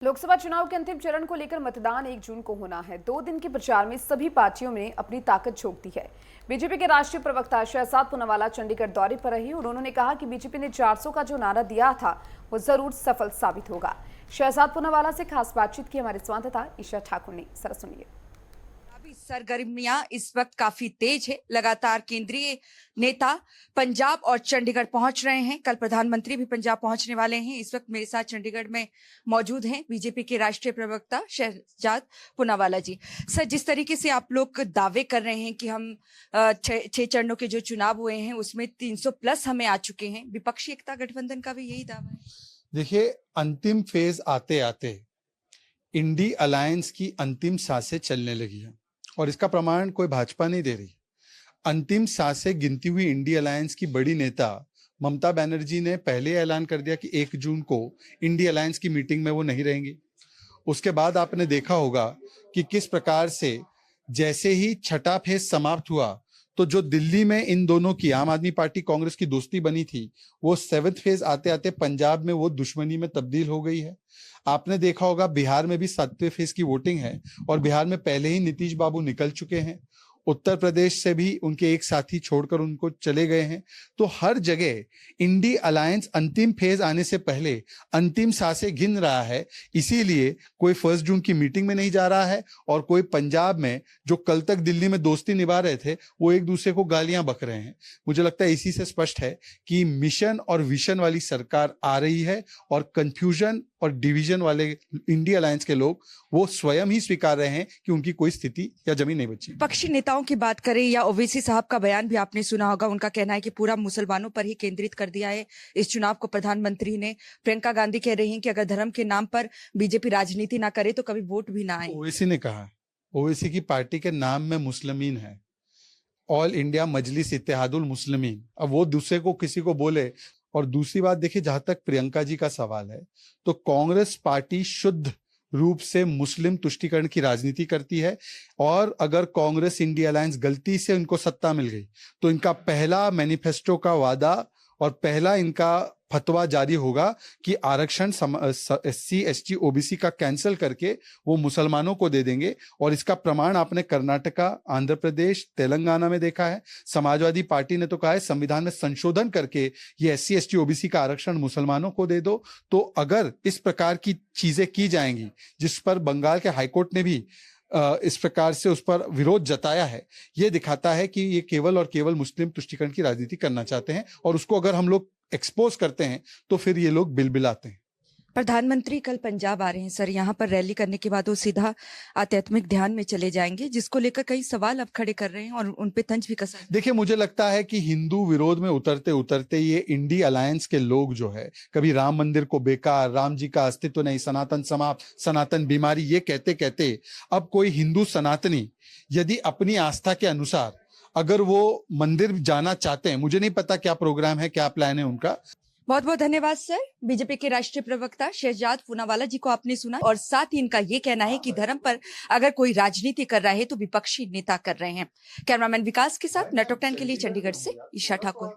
लोकसभा चुनाव के अंतिम चरण को लेकर मतदान 1 जून को होना है। 2 दिन के प्रचार में सभी पार्टियों ने अपनी ताकत झोंक दी है। बीजेपी के राष्ट्रीय प्रवक्ता शहजाद पूनावाला चंडीगढ़ दौरे पर रहे और उन्होंने कहा कि बीजेपी ने 400 का जो नारा दिया था वो जरूर सफल साबित होगा। शहजाद पूनावाला से खास बातचीत की हमारे संवाददाता ईशा ठाकुर ने। जरा सुनिए। सरगर्मियां इस वक्त काफी तेज है। लगातार केंद्रीय नेता पंजाब और चंडीगढ़ पहुंच रहे हैं। कल प्रधानमंत्री भी पंजाब पहुंचने वाले हैं। इस वक्त मेरे साथ चंडीगढ़ में मौजूद हैं बीजेपी के राष्ट्रीय प्रवक्ता शहजाद पूनावाला जी। सर, जिस तरीके से आप लोग दावे कर रहे हैं कि हम 6 चरणों के जो चुनाव हुए हैं उसमें 300 प्लस हमें आ चुके हैं, विपक्षी एकता गठबंधन का भी यही दावा है। देखिए, अंतिम फेज आते आते इंडी अलायंस की अंतिम सांसें चलने लगी है और इसका प्रमाण कोई भाजपा नहीं दे रही। अंतिम सांसें गिनती हुई इंडी अलायंस की बड़ी नेता ममता बनर्जी ने पहले ऐलान कर दिया कि 1 जून को इंडी अलायंस की मीटिंग में वो नहीं रहेंगी। उसके बाद आपने देखा होगा कि किस प्रकार से जैसे ही छठा फेज समाप्त हुआ तो जो दिल्ली में इन दोनों की आम आदमी पार्टी कांग्रेस की दोस्ती बनी थी वो 7th फेज आते आते पंजाब में वो दुश्मनी में तब्दील हो गई है। आपने देखा होगा बिहार में भी 7वें फेज की वोटिंग है और बिहार में पहले ही नीतीश बाबू निकल चुके हैं। उत्तर प्रदेश से भी उनके एक साथी छोड़कर उनको चले गए हैं। तो हर जगह इंडी अलायंस अंतिम फेज आने से पहले अंतिम सांसें गिन रहा है। इसीलिए कोई 1 जून की मीटिंग में नहीं जा रहा है और कोई पंजाब में जो कल तक दिल्ली में दोस्ती निभा रहे थे वो एक दूसरे को गालियां बक रहे हैं। मुझे लगता है इसी से स्पष्ट है कि मिशन और विशन वाली सरकार आ रही है और कंफ्यूजन और डिवीजन वाले इंडी अलायंस के लोग वो स्वयं ही स्वीकार रहे हैं कि उनकी कोई स्थिति या जमीन नहीं बची। पक्षी नेताओं की बात करें या ओवैसी साहब का बयान भी आपने सुना होगा। उनका कहना है कि पूरा मुसलमानों पर ही केंद्रित कर दिया है इस चुनाव को प्रधानमंत्री ने। प्रियंका गांधी कह रही हैं कि अगर धर्म के नाम पर बीजेपी राजनीति ना करे तो कभी वोट भी ना आए। ओवैसी ने कहा, ओवैसी की पार्टी के नाम में मुस्लिमीन है, ऑल इंडिया मजलिस इत्तेहादुल मुस्लिमीन। अब वो दूसरे को किसी को बोले। और दूसरी बात देखिए, जहां तक प्रियंका जी का सवाल है तो कांग्रेस पार्टी शुद्ध रूप से मुस्लिम तुष्टीकरण की राजनीति करती है और अगर कांग्रेस इंडी अलायंस गलती से उनको सत्ता मिल गई तो इनका पहला मैनिफेस्टो का वादा और पहला इनका फतवा जारी होगा कि आरक्षण SC ST OBC का कैंसिल करके वो मुसलमानों को दे देंगे। और इसका प्रमाण आपने कर्नाटका, आंध्र प्रदेश, तेलंगाना में देखा है। समाजवादी पार्टी ने तो कहा है संविधान में संशोधन करके ये SC ST OBC का आरक्षण मुसलमानों को दे दो। तो अगर इस प्रकार की चीजें की जाएंगी, जिस पर बंगाल के हाईकोर्ट ने भी इस प्रकार से उस पर विरोध जताया है, ये दिखाता है कि ये केवल और केवल मुस्लिम तुष्टीकरण की राजनीति करना चाहते हैं और उसको अगर हम लोग एक्सपोज करते हैं तो फिर ये लोग बिलबिलाते हैं। प्रधानमंत्री कल पंजाब आ रहे हैं सर। यहाँ पर रैली करने के बाद वो सीधा आध्यात्मिक ध्यान में चले जाएंगे, जिसको लेकर कई सवाल अब खड़े कर रहे हैं और उन पे तंज भी कसा। देखिए, मुझे लगता है कि हिंदू विरोध में उतरते उतरते ये इंडी अलायंस के लोग जो है, कभी राम मंदिर को बेकार, राम जी का अस्तित्व नहीं, सनातन समाप्त, सनातन बीमारी, ये कहते कहते अब कोई हिंदू सनातनी यदि अपनी आस्था के अनुसार अगर वो मंदिर जाना चाहते हैं, मुझे नहीं पता क्या प्रोग्राम है, क्या प्लान है उनका। बहुत बहुत धन्यवाद सर। बीजेपी के राष्ट्रीय प्रवक्ता शहजाद पूनावाला जी को आपने सुना और साथ ही इनका ये कहना है कि धर्म पर अगर कोई राजनीति कर रहा है तो विपक्षी नेता कर रहे हैं। कैमरामैन विकास के साथ नेटवर्क 10 के लिए चंडीगढ़ से ईशा ठाकुर।